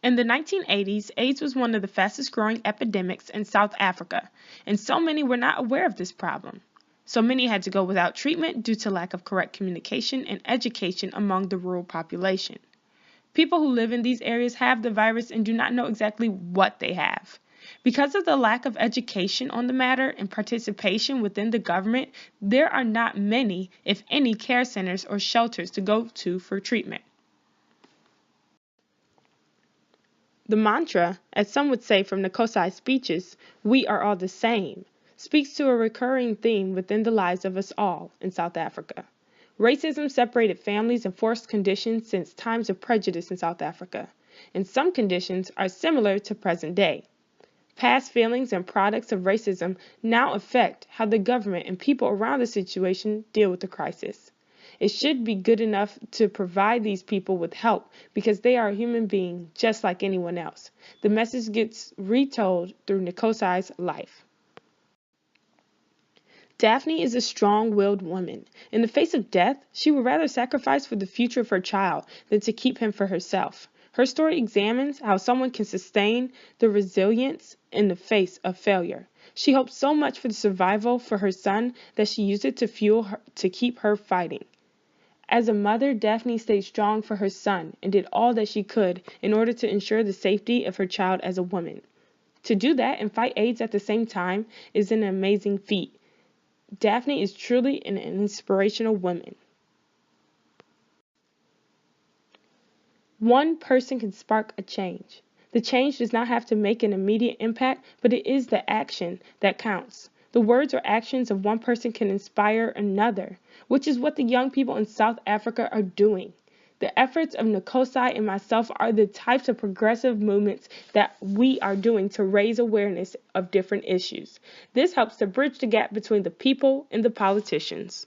In the 1980s, AIDS was one of the fastest growing epidemics in South Africa, and so many were not aware of this problem. So many had to go without treatment due to lack of correct communication and education among the rural population. People who live in these areas have the virus and do not know exactly what they have. Because of the lack of education on the matter and participation within the government, there are not many, if any, care centers or shelters to go to for treatment. The mantra, as some would say from Nkosi's speeches, "We are all the same," speaks to a recurring theme within the lives of us all in South Africa. Racism separated families and forced conditions since times of prejudice in South Africa, and some conditions are similar to present day. Past feelings and products of racism now affect how the government and people around the situation deal with the crisis. It should be good enough to provide these people with help because they are a human being just like anyone else. The message gets retold through Nkosi's life. Daphne is a strong-willed woman. In the face of death, she would rather sacrifice for the future of her child than to keep him for herself. Her story examines how someone can sustain the resilience in the face of failure. She hoped so much for the survival for her son that she used it to fuel her, to keep her fighting. As a mother, Daphne stayed strong for her son and did all that she could in order to ensure the safety of her child as a woman. To do that and fight AIDS at the same time is an amazing feat. Daphne is truly an inspirational woman. One person can spark a change. The change does not have to make an immediate impact, but it is the action that counts. The words or actions of one person can inspire another, which is what the young people in South Africa are doing. The efforts of Nkosi and myself are the types of progressive movements that we are doing to raise awareness of different issues. This helps to bridge the gap between the people and the politicians.